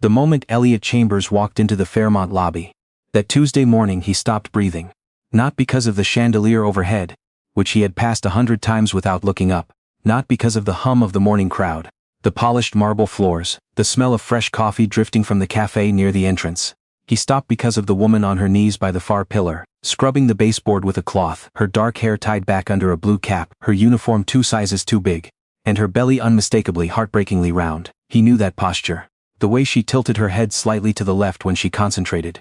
The moment Elliot Chambers walked into the Fairmont lobby. That Tuesday morning he stopped breathing. Not because of the chandelier overhead, which he had passed 100 times without looking up. Not because of the hum of the morning crowd, the polished marble floors, the smell of fresh coffee drifting from the cafe near the entrance. He stopped because of the woman on her knees by the far pillar, scrubbing the baseboard with a cloth, her dark hair tied back under a blue cap, her uniform 2 sizes too big, and her belly unmistakably heartbreakingly round. He knew that posture. The way she tilted her head slightly to the left when she concentrated.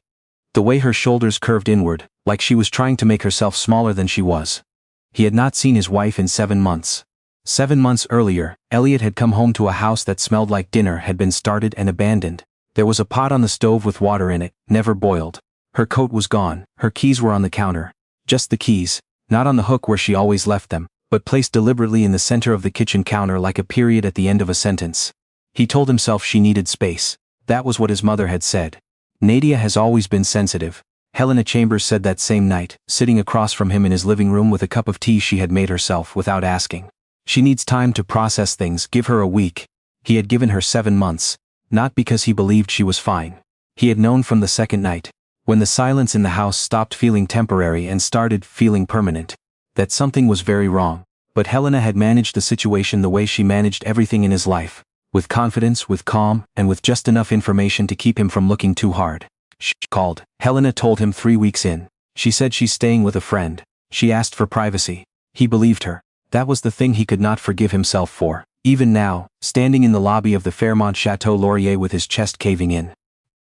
The way her shoulders curved inward, like she was trying to make herself smaller than she was. He had not seen his wife in 7 months. 7 months earlier, Elliot had come home to a house that smelled like dinner had been started and abandoned. There was a pot on the stove with water in it, never boiled. Her coat was gone, her keys were on the counter. Just the keys, not on the hook where she always left them, but placed deliberately in the center of the kitchen counter like a period at the end of a sentence. He told himself she needed space. That was what his mother had said. Nadia has always been sensitive. Helena Chambers said that same night, sitting across from him in his living room with a cup of tea she had made herself without asking. She needs time to process things, give her a week. He had given her 7 months. Not because he believed she was fine. He had known from the second night, when the silence in the house stopped feeling temporary and started feeling permanent, that something was very wrong. But Helena had managed the situation the way she managed everything in his life. With confidence, with calm, and with just enough information to keep him from looking too hard. She called. Helena told him 3 weeks in. She said she's staying with a friend. She asked for privacy. He believed her. That was the thing he could not forgive himself for. Even now, standing in the lobby of the Fairmont Chateau Laurier with his chest caving in.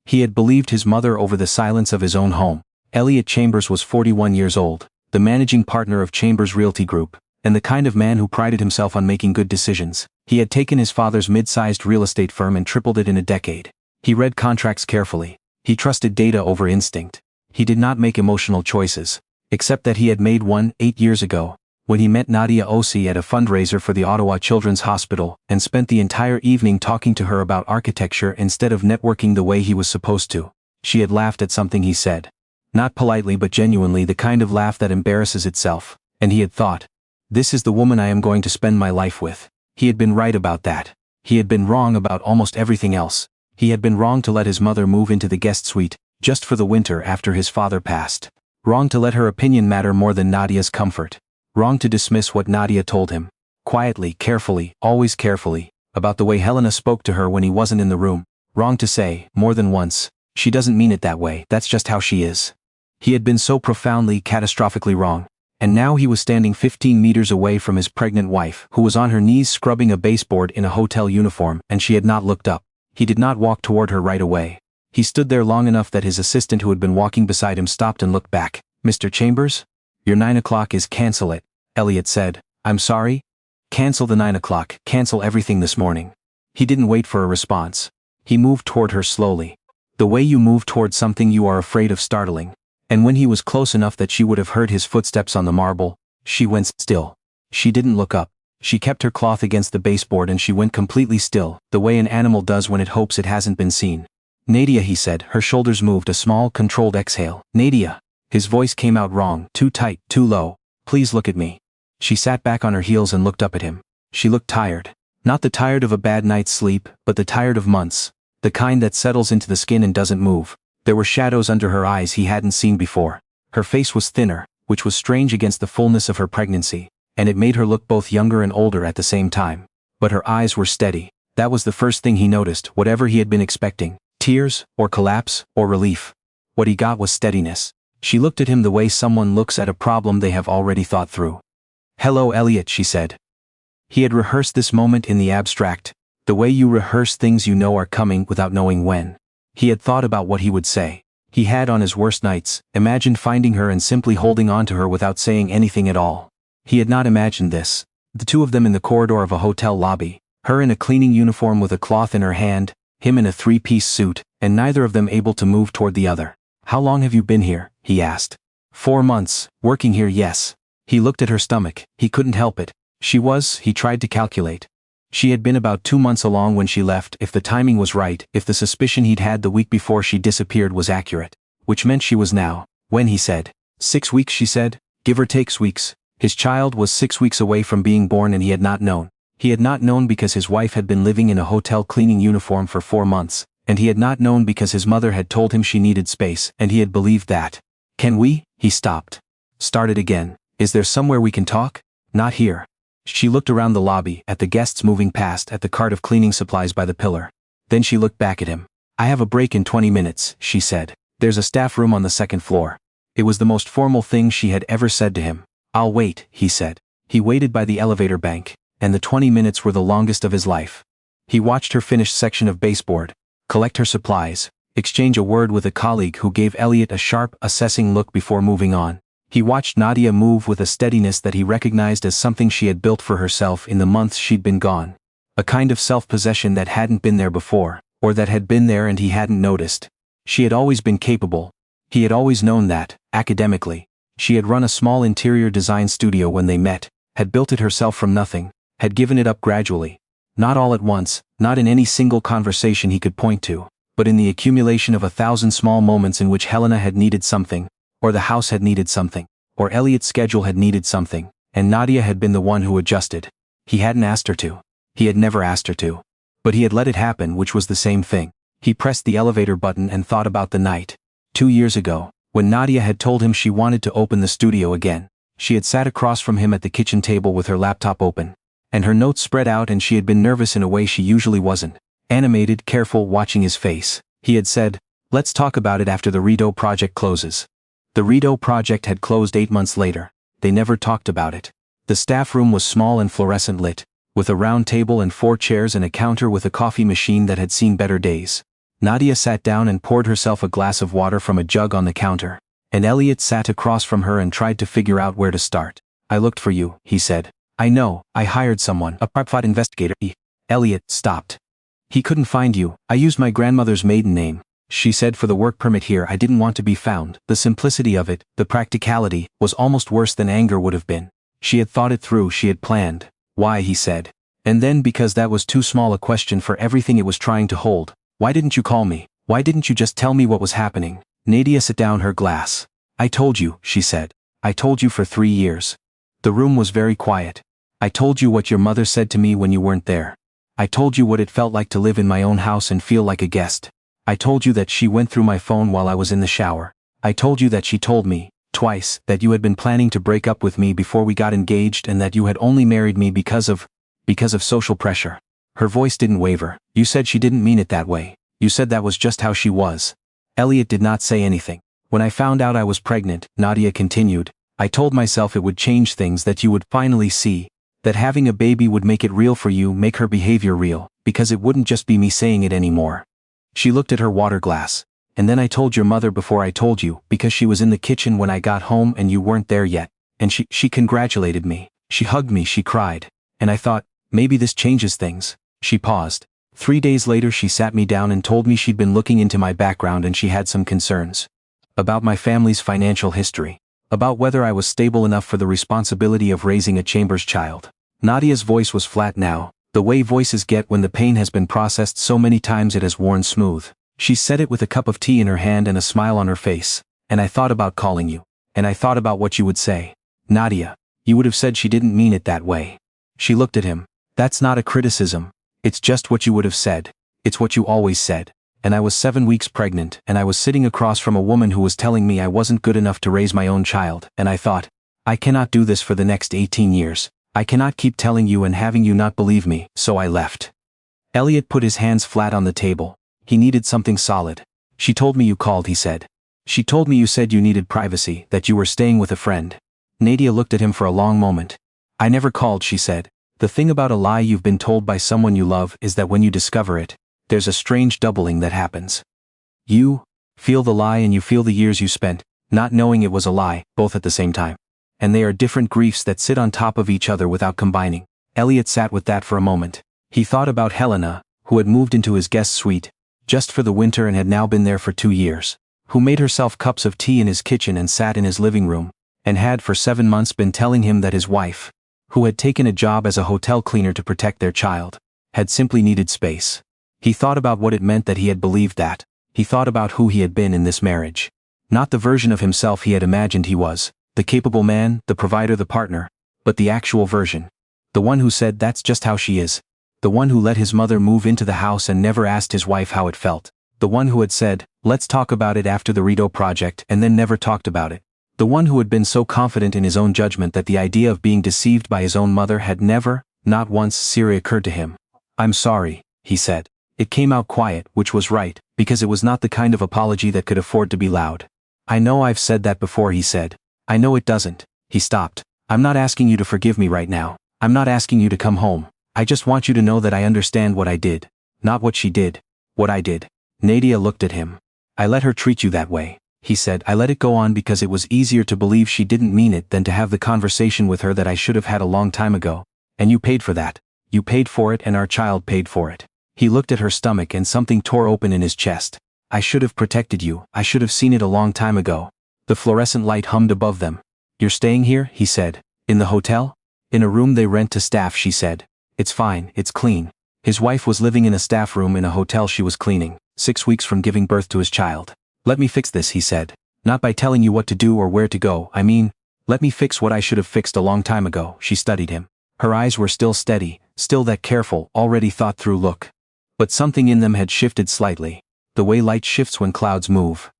He had believed his mother over the silence of his own home. Elliot Chambers was 41 years old, the managing partner of Chambers Realty Group, and the kind of man who prided himself on making good decisions. He had taken his father's mid-sized real estate firm and tripled it in a decade. He read contracts carefully. He trusted data over instinct. He did not make emotional choices, except that he had made one 8 years ago, when he met Nadia at a fundraiser for the Ottawa Children's Hospital, and spent the entire evening talking to her about architecture instead of networking the way he was supposed to. She had laughed at something he said. Not politely but genuinely, the kind of laugh that embarrasses itself, and he had thought, this is the woman I am going to spend my life with. He had been right about that. He had been wrong about almost everything else. He had been wrong to let his mother move into the guest suite, just for the winter after his father passed. Wrong to let her opinion matter more than Nadia's comfort. Wrong to dismiss what Nadia told him. Quietly, carefully, always carefully, about the way Helena spoke to her when he wasn't in the room. Wrong to say, more than once, she doesn't mean it that way, that's just how she is. He had been so profoundly, catastrophically wrong. And now he was standing 15 meters away from his pregnant wife, who was on her knees scrubbing a baseboard in a hotel uniform, and she had not looked up. He did not walk toward her right away. He stood there long enough that his assistant who had been walking beside him stopped and looked back. Mr. Chambers? Your 9 o'clock is cancel it, Elliot said. I'm sorry? Cancel the 9 o'clock, cancel everything this morning. He didn't wait for a response. He moved toward her slowly. The way you move toward something you are afraid of startling. And when he was close enough that she would have heard his footsteps on the marble, she went still. She didn't look up. She kept her cloth against the baseboard and she went completely still, the way an animal does when it hopes it hasn't been seen. Nadia, he said, her shoulders moved, a small, controlled exhale. Nadia. His voice came out wrong, too tight, too low. Please look at me. She sat back on her heels and looked up at him. She looked tired. Not the tired of a bad night's sleep, but the tired of months. The kind that settles into the skin and doesn't move. There were shadows under her eyes he hadn't seen before. Her face was thinner, which was strange against the fullness of her pregnancy, and it made her look both younger and older at the same time. But her eyes were steady. That was the first thing he noticed, whatever he had been expecting. Tears, or collapse, or relief. What he got was steadiness. She looked at him the way someone looks at a problem they have already thought through. Hello, Elliot, she said. He had rehearsed this moment in the abstract, the way you rehearse things you know are coming without knowing when. He had thought about what he would say. He had on his worst nights, imagined finding her and simply holding on to her without saying anything at all. He had not imagined this. The two of them in the corridor of a hotel lobby, her in a cleaning uniform with a cloth in her hand, him in a 3-piece suit, and neither of them able to move toward the other. How long have you been here? He asked. 4 months, working here, yes. He looked at her stomach. He couldn't help it. He tried to calculate. She had been about 2 months along when she left, if the timing was right, if the suspicion he'd had the week before she disappeared was accurate. Which meant she was now, when he said. 6 weeks, she said, give or take weeks. His child was 6 weeks away from being born and he had not known. He had not known because his wife had been living in a hotel cleaning uniform for 4 months, And he had not known because his mother had told him she needed space, and he had believed that. Can we? He stopped. Started again. Is there somewhere we can talk? Not here. She looked around the lobby, at the guests moving past, at the cart of cleaning supplies by the pillar. Then she looked back at him. I have a break in 20 minutes, she said. There's a staff room on the second floor. It was the most formal thing she had ever said to him. I'll wait, he said. He waited by the elevator bank, and the 20 minutes were the longest of his life. He watched her finish section of baseboard, collect her supplies, exchange a word with a colleague who gave Elliot a sharp, assessing look before moving on. He watched Nadia move with a steadiness that he recognized as something she had built for herself in the months she'd been gone. A kind of self-possession that hadn't been there before, or that had been there and he hadn't noticed. She had always been capable. He had always known that, academically. She had run a small interior design studio when they met, had built it herself from nothing, had given it up gradually. Not all at once, not in any single conversation he could point to, but in the accumulation of 1,000 small moments in which Helena had needed something, or the house had needed something, or Elliot's schedule had needed something, and Nadia had been the one who adjusted. He hadn't asked her to. He had never asked her to. But he had let it happen, which was the same thing. He pressed the elevator button and thought about the night. 2 years ago, when Nadia had told him she wanted to open the studio again. She had sat across from him at the kitchen table with her laptop open, and her notes spread out, and she had been nervous in a way she usually wasn't. Animated, careful, watching his face. He had said, let's talk about it after the Rideau project closes. The Rideau project had closed 8 months later. They never talked about it. The staff room was small and fluorescent lit, with a round table and 4 chairs and a counter with a coffee machine that had seen better days. Nadia sat down and poured herself a glass of water from a jug on the counter, and Elliot sat across from her and tried to figure out where to start. I looked for you, he said. I know, I hired someone, a private investigator. Elliot stopped. He couldn't find you. I used my grandmother's maiden name, she said, for the work permit here. I didn't want to be found. The simplicity of it, the practicality, was almost worse than anger would have been. She had thought it through, she had planned. Why, he said. And then, because that was too small a question for everything it was trying to hold. Why didn't you call me? Why didn't you just tell me what was happening? Nadia set down her glass. I told you, she said. I told you for 3 years. The room was very quiet. I told you what your mother said to me when you weren't there. I told you what it felt like to live in my own house and feel like a guest. I told you that she went through my phone while I was in the shower. I told you that she told me, twice, that you had been planning to break up with me before we got engaged and that you had only married me because of social pressure. Her voice didn't waver. You said she didn't mean it that way. You said that was just how she was. Elliot did not say anything. When I found out I was pregnant, Nadia continued, I told myself it would change things, that you would finally see, that having a baby would make it real for you, make her behavior real, because it wouldn't just be me saying it anymore. She looked at her water glass. And then I told your mother before I told you, because she was in the kitchen when I got home and you weren't there yet. And she congratulated me. She hugged me, she cried. And I thought, maybe this changes things. She paused. 3 days later she sat me down and told me she'd been looking into my background and she had some concerns. About my family's financial history. About whether I was stable enough for the responsibility of raising a Chambers child. Nadia's voice was flat now, the way voices get when the pain has been processed so many times it has worn smooth. She said it with a cup of tea in her hand and a smile on her face. And I thought about calling you. And I thought about what you would say. Nadia, you would have said she didn't mean it that way. She looked at him. That's not a criticism. It's just what you would have said. It's what you always said. And I was 7 weeks pregnant, and I was sitting across from a woman who was telling me I wasn't good enough to raise my own child, and I thought, I cannot do this for the next 18 years. I cannot keep telling you and having you not believe me, so I left. Elliot put his hands flat on the table. He needed something solid. She told me you called, he said. She told me you said you needed privacy, that you were staying with a friend. Nadia looked at him for a long moment. I never called, she said. The thing about a lie you've been told by someone you love is that when you discover it, there's a strange doubling that happens. You feel the lie and you feel the years you spent, not knowing it was a lie, both at the same time. And they are different griefs that sit on top of each other without combining. Elliot sat with that for a moment. He thought about Helena, who had moved into his guest suite, just for the winter and had now been there for 2 years. Who made herself cups of tea in his kitchen and sat in his living room, and had for 7 months been telling him that his wife, who had taken a job as a hotel cleaner to protect their child, had simply needed space. He thought about what it meant that he had believed that. He thought about who he had been in this marriage. Not the version of himself he had imagined he was, the capable man, the provider, the partner, but the actual version. The one who said that's just how she is. The one who let his mother move into the house and never asked his wife how it felt. The one who had said, "Let's talk about it after the Rito project," and then never talked about it. The one who had been so confident in his own judgment that the idea of being deceived by his own mother had never, not once, seriously occurred to him. "I'm sorry," he said. It came out quiet, which was right, because it was not the kind of apology that could afford to be loud. "I know I've said that before," he said. "I know it doesn't." He stopped. "I'm not asking you to forgive me right now. I'm not asking you to come home. I just want you to know that I understand what I did. Not what she did. What I did." Nadia looked at him. "I let her treat you that way," he said. "I let it go on because it was easier to believe she didn't mean it than to have the conversation with her that I should have had a long time ago. And you paid for that. You paid for it and our child paid for it." He looked at her stomach and something tore open in his chest. "I should have protected you. I should have seen it a long time ago." The fluorescent light hummed above them. "You're staying here?" he said. "In the hotel?" "In a room they rent to staff," she said. "It's fine, it's clean." His wife was living in a staff room in a hotel she was cleaning, 6 weeks from giving birth to his child. "Let me fix this," he said. "Not by telling you what to do or where to go, I mean, let me fix what I should have fixed a long time ago." She studied him. Her eyes were still steady, still that careful, already thought-through look. But something in them had shifted slightly, the way light shifts when clouds move.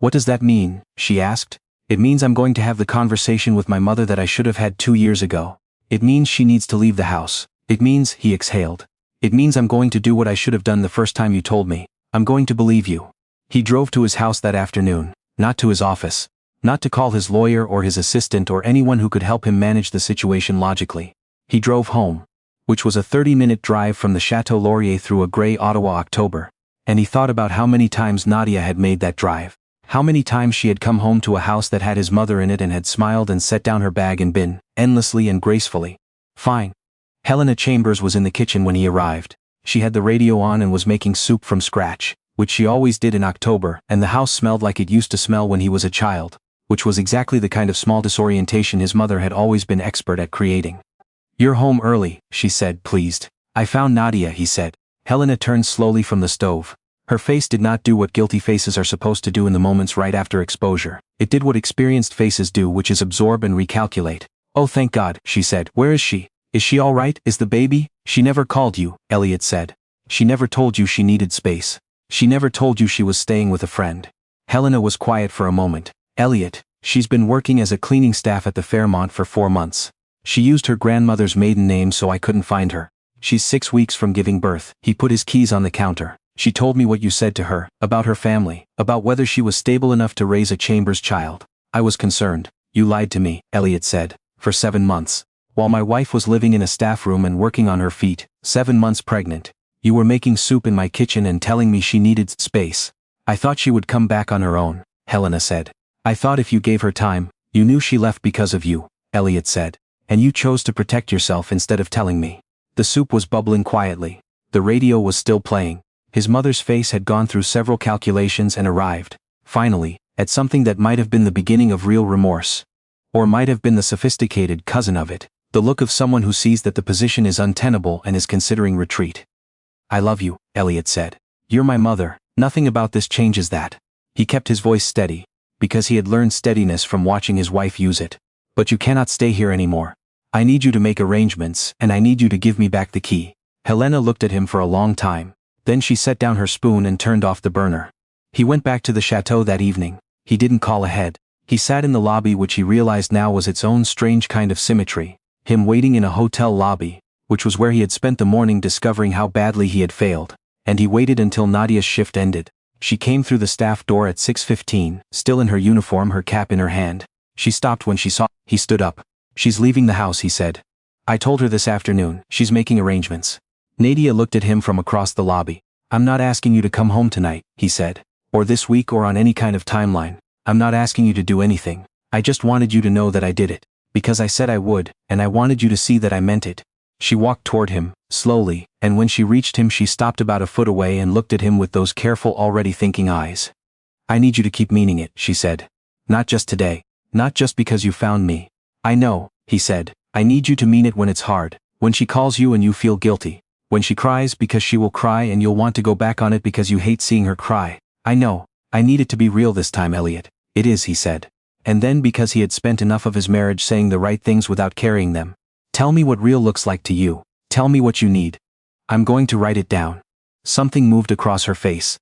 "What does that mean?" she asked. "It means I'm going to have the conversation with my mother that I should have had 2 years ago. It means she needs to leave the house. It means," he exhaled. "It means I'm going to do what I should have done the first time you told me. I'm going to believe you." He drove to his house that afternoon, not to his office, not to call his lawyer or his assistant or anyone who could help him manage the situation logically. He drove home, which was a 30-minute drive from the Chateau Laurier through a gray Ottawa October, and he thought about how many times Nadia had made that drive, how many times she had come home to a house that had his mother in it and had smiled and set down her bag and been, endlessly and gracefully, fine. Helena Chambers was in the kitchen when he arrived. She had the radio on and was making soup from scratch, which she always did in October, and the house smelled like it used to smell when he was a child, which was exactly the kind of small disorientation his mother had always been expert at creating. "You're home early," she said, pleased. "I found Nadia," he said. Helena turned slowly from the stove. Her face did not do what guilty faces are supposed to do in the moments right after exposure. It did what experienced faces do, which is absorb and recalculate. "Oh, thank God," she said. "Where is she? Is she all right? Is the baby?" "She never called you," Elliot said. "She never told you she needed space. She never told you she was staying with a friend." Helena was quiet for a moment. "Elliot, she's been working as a cleaning staff at the Fairmont for 4 months. She used her grandmother's maiden name so I couldn't find her. She's 6 weeks from giving birth." He put his keys on the counter. "She told me what you said to her, about her family, about whether she was stable enough to raise a Chambers child. I was concerned." "You lied to me," Elliot said. "For 7 months. While my wife was living in a staff room and working on her feet, 7 months pregnant. You were making soup in my kitchen and telling me she needed space. I thought she would come back on her own," Helena said. "I thought if you gave her time." "You knew she left because of you," Elliot said. "And you chose to protect yourself instead of telling me." The soup was bubbling quietly. The radio was still playing. His mother's face had gone through several calculations and arrived, finally, at something that might have been the beginning of real remorse. Or might have been the sophisticated cousin of it, the look of someone who sees that the position is untenable and is considering retreat. "I love you," Elliot said. "You're my mother. Nothing about this changes that." He kept his voice steady, because he had learned steadiness from watching his wife use it. "But you cannot stay here anymore. I need you to make arrangements, and I need you to give me back the key." Helena looked at him for a long time. Then she set down her spoon and turned off the burner. He went back to the chateau that evening. He didn't call ahead. He sat in the lobby, which he realized now was its own strange kind of symmetry. Him waiting in a hotel lobby, which was where he had spent the morning discovering how badly he had failed. And he waited until Nadia's shift ended. She came through the staff door at 6:15, still in her uniform, her cap in her hand. She stopped when she saw. He stood up. "She's leaving the house," he said. "I told her this afternoon. She's making arrangements." Nadia looked at him from across the lobby. "I'm not asking you to come home tonight," he said. "Or this week or on any kind of timeline. I'm not asking you to do anything. I just wanted you to know that I did it. Because I said I would, and I wanted you to see that I meant it." She walked toward him, slowly, and when she reached him she stopped about a foot away and looked at him with those careful, already thinking eyes. "I need you to keep meaning it," she said. "Not just today. Not just because you found me." "I know," he said. "I need you to mean it when it's hard, when she calls you and you feel guilty, when she cries because she will cry and you'll want to go back on it because you hate seeing her cry. I know. I need it to be real this time, Elliot." "It is," he said. And then, because he had spent enough of his marriage saying the right things without carrying them, "Tell me what real looks like to you. Tell me what you need. I'm going to write it down." Something moved across her face.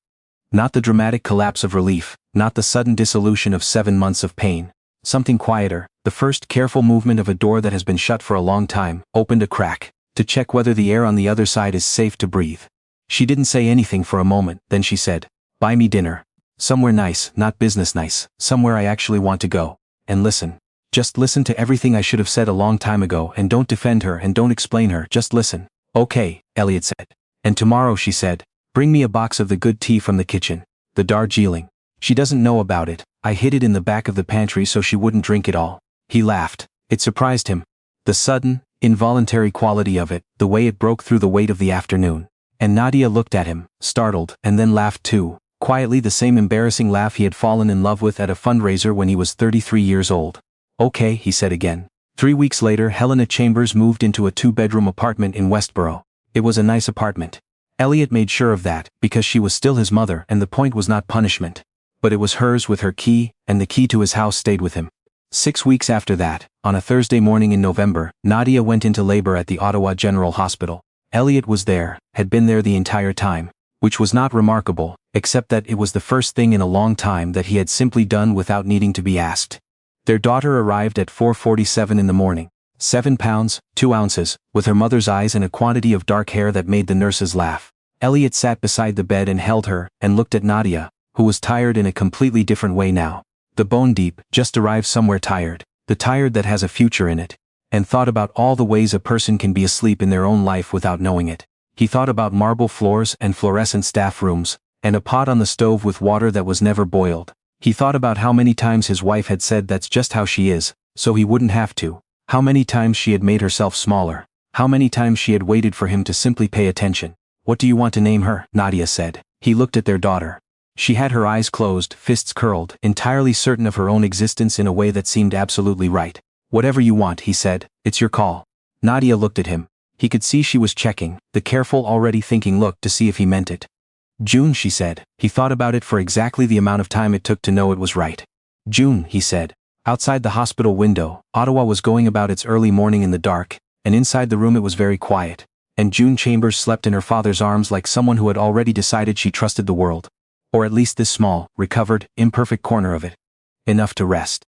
Not the dramatic collapse of relief, not the sudden dissolution of 7 months of pain. Something quieter, the first careful movement of a door that has been shut for a long time, opened a crack, to check whether the air on the other side is safe to breathe. She didn't say anything for a moment, then she said, "Buy me dinner. Somewhere nice, not business nice, somewhere I actually want to go. And listen. Just listen to everything I should have said a long time ago, and don't defend her and don't explain her, just listen." "Okay," Elliot said. "And tomorrow," she said, "bring me a box of the good tea from the kitchen. The Darjeeling. She doesn't know about it. I hid it in the back of the pantry so she wouldn't drink it all." He laughed. It surprised him. The sudden, involuntary quality of it, the way it broke through the weight of the afternoon. And Nadia looked at him, startled, and then laughed too, quietly, the same embarrassing laugh he had fallen in love with at a fundraiser when he was 33 years old. "Okay," he said again. 3 weeks later, Helena Chambers moved into a 2-bedroom apartment in Westboro. It was a nice apartment. Elliot made sure of that, because she was still his mother and the point was not punishment. But it was hers with her key, and the key to his house stayed with him. 6 weeks after that, on a Thursday morning in November, Nadia went into labor at the Ottawa General Hospital. Elliot was there, had been there the entire time, which was not remarkable, except that it was the first thing in a long time that he had simply done without needing to be asked. Their daughter arrived at 4:47 in the morning, 7 pounds, 2 ounces, with her mother's eyes and a quantity of dark hair that made the nurses laugh. Elliot sat beside the bed and held her, and looked at Nadia, who was tired in a completely different way now. The bone deep, just arrived somewhere tired, the tired that has a future in it. And thought about all the ways a person can be asleep in their own life without knowing it. He thought about marble floors and fluorescent staff rooms, and a pot on the stove with water that was never boiled. He thought about how many times his wife had said that's just how she is, so he wouldn't have to. How many times she had made herself smaller. How many times she had waited for him to simply pay attention. "What do you want to name her?" Nadia said. He looked at their daughter. She had her eyes closed, fists curled, entirely certain of her own existence in a way that seemed absolutely right. "Whatever you want," he said, "it's your call." Nadia looked at him. He could see she was checking, the careful, already thinking look to see if he meant it. "June," she said. He thought about it for exactly the amount of time it took to know it was right. "June," he said. Outside the hospital window, Ottawa was going about its early morning in the dark, and inside the room it was very quiet. And June Chambers slept in her father's arms like someone who had already decided she trusted the world. Or at least this small, recovered, imperfect corner of it. Enough to rest.